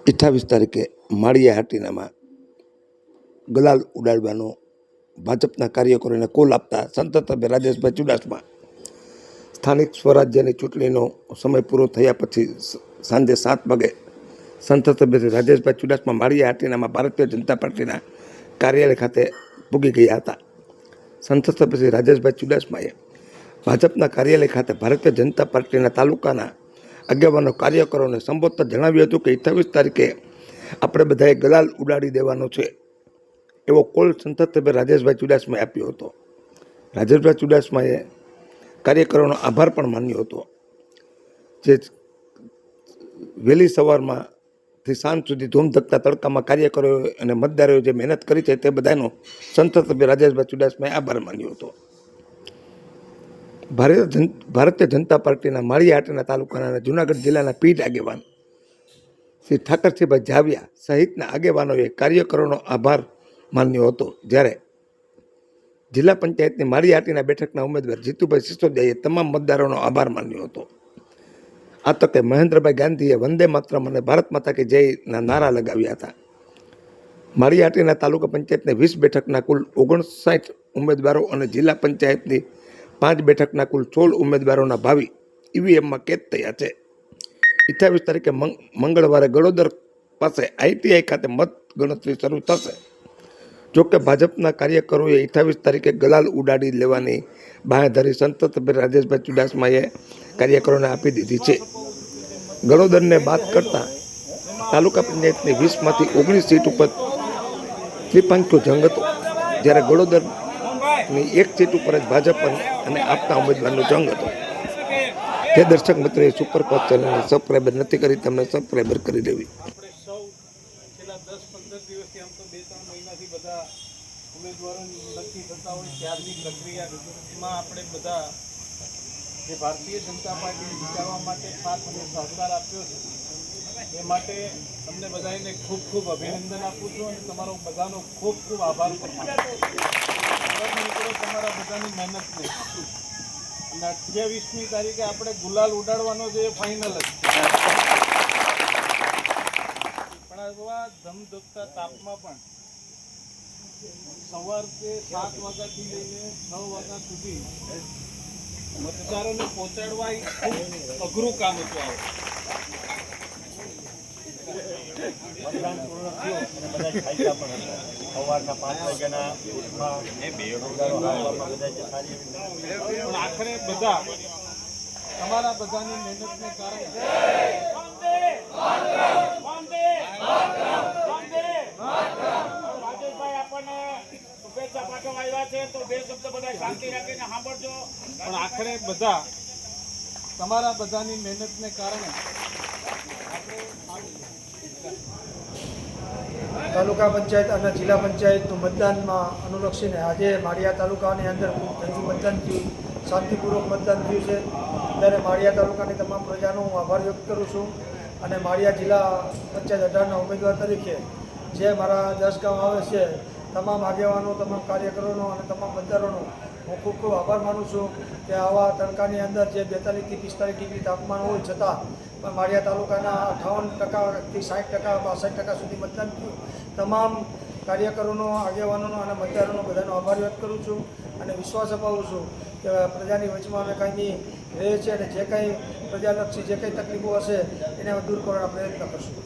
28 તારીખે માળિયા હાટીનામાં ગલાલ ઉડાડવાનો ભાજપના કાર્યકરોને કોલ આપતા સંસદ સભ્ય રાજેશભાઈ ચુડાસમા સ્થાનિક સ્વરાજ્યની ચૂંટણીનો સમય પૂરો થયા પછી સાંજે 7 વાગે સંસદ સભ્ય રાજેશભાઈ ચુડાસમા માળિયા હાટીનામાં ભારતીય જનતા પાર્ટીના કાર્યાલય ખાતે પૂગી ગયા હતા. સંસદ સભ્ય શ્રી રાજેશભાઈ ચુડાસમાએ ભાજપના કાર્યાલય ખાતે ભારતીય જનતા પાર્ટીના તાલુકાના આગેવાનો કાર્યકરોને સંબોધતા જણાવ્યું હતું કે 28 તારીખે આપણે બધાએ ગલાલ ઉડાડી દેવાનો છે એવો કોલ સંસદ સભ્ય રાજેશભાઈ ચુડાસમાએ આપ્યો હતો. રાજેશભાઈ ચુડાસમાએ કાર્યકરોનો આભાર પણ માન્યો હતો, જે વહેલી સવારમાંથી સાંજ સુધી ધૂમધકતા તડકામાં કાર્યકરોએ અને મતદારોએ જે મહેનત કરી છે તે બધાનો સંસદ સભ્ય રાજેશભાઈ ચુડાસમાએ આભાર માન્યો હતો. ભારતીય જનતા પાર્ટીના માળિયા હાટીના તાલુકાના જૂનાગઢ જિલ્લાના પીઢ આગેવાન શ્રી ઠાકરસિંહભાઈ જાવિયા સહિતના આગેવાનોએ કાર્યકરોનો આભાર માન્યો હતો. જ્યારે જિલ્લા પંચાયતની માળિયા હાટીના બેઠકના ઉમેદવાર જીતુભાઈ સિસોદિયાએ તમામ મતદારોનો આભાર માન્યો હતો. આ તકે મહેન્દ્રભાઈ ગાંધીએ વંદે માતરમ અને ભારત માતા કી જયના નારા લગાવ્યા હતા. માળિયા હાટીના તાલુકા પંચાયતની 20 બેઠકના કુલ 59 ઉમેદવારો અને જિલ્લા પંચાયતની 5 બેઠકના કુલ 16 ઉમેદવારોના ભાવિ ઈવીએમમાં કેદ થયા છે. 28 તારીખે મંગળવારે ગળોદર પાસે આઈટીઆઈ ખાતે મત ગણતરી શરૂ થશે. જોકે ભાજપના કાર્યકરોએ 28 તારીખે ગલાલ ઉડાડી લેવાની બાંહેધરી સંસદ સભ્ય રાજેશભાઈ ચુડાસમાએ કાર્યકરોને આપી દીધી છે. ગળોદરને બાદ કરતા તાલુકા પંચાયતની 20માંથી 19 સીટ ઉપર ત્રિપાંખો જંગ હતો, જ્યારે ગળોદરની 1 સીટ ઉપર જ ભાજપ અને આપના ઉમેદવારનો જંગ હતો. જે દર્શક મિત્રોએ સુપરફાસ્ટ ચેનલને સબસ્ક્રાઈબર નથી કરી તેમને સબસ્ક્રાઈબર કરી લેવી. છેલ્લા 10-15 દિવસથી આમ તો 2-3 મહિનાથી બધા ઉમેદવારો નક્કી થતા હોય ત્યારની પ્રક્રિયામાં આપણે બધા જે ભારતીય જનતા પાર્ટીને જીતાડવા માટે સાથ અને સહકાર આપ્યો છે એ માટે તમને બધાને ખૂબ ખૂબ અભિનંદન આપું છું અને તમારો બધાનો ખૂબ ખૂબ આભાર પણ માનું છું. તમારા બધાની મહેનતને અને 28મી તારીખે આપણે ગુલાલ ઉડાડવાનો જે ફાઇનલ જ પણ આવા ધમધકતા તાપમાં પણ સવારથી 7 વાગ્યાથી લઈને 6 વાગ્યા સુધી મતદારોને પહોંચાડવા એ ખૂબ અઘરું કામ હતું. મતદાન પૂર્ણ થયું અને બધા ખાઈતા પણ હતા. સવારના 5 વાગ્યાના પણ આખરે બધા તમારા બધાની મહેનતને કારણે રાજેશભાઈ આપણને શુભેચ્છા પાઠવવા આવ્યા છે તો 2 શબ્દ બધા શાંતિ રાખીને સાંભળજો. પણ આખરે બધા તમારા બધાની મહેનતને કારણે તાલુકા પંચાયત અને જિલ્લા પંચાયતનું મતદાનમાં અનુલક્ષીને આજે માળિયા તાલુકાની અંદર ખૂબ ઝડપી મતદાન થયું, શાંતિપૂર્વક મતદાન થયું છે. ત્યારે માળિયા તાલુકાની તમામ પ્રજાનો હું આભાર વ્યક્ત કરું છું અને માળિયા જિલ્લા પંચાયત 18ના ઉમેદવાર તરીકે જે મારા 10 ગામ આવે છે તમામ આગેવાનો, તમામ કાર્યકરોનો અને તમામ મતદારોનો હું ખૂબ ખૂબ આભાર માનું છું કે આવા તડકાની અંદર જે 42 થી 45 ડિગ્રી તાપમાન હોય છતાં પણ માળિયા તાલુકાના 58%થી 60%, 62% સુધી મતદાન થયું. તમામ કાર્યકરોનો, આગેવાનોનો અને મતદારોનો બધાનો આભાર વ્યક્ત કરું છું અને વિશ્વાસ અપાવું છું કે પ્રજાની વચમાં અમે કંઈ રહે છે અને જે કંઈ પ્રજાલક્ષી જે કંઈ તકલીફો હશે એને દૂર કરવાના પ્રયત્ન કરશું.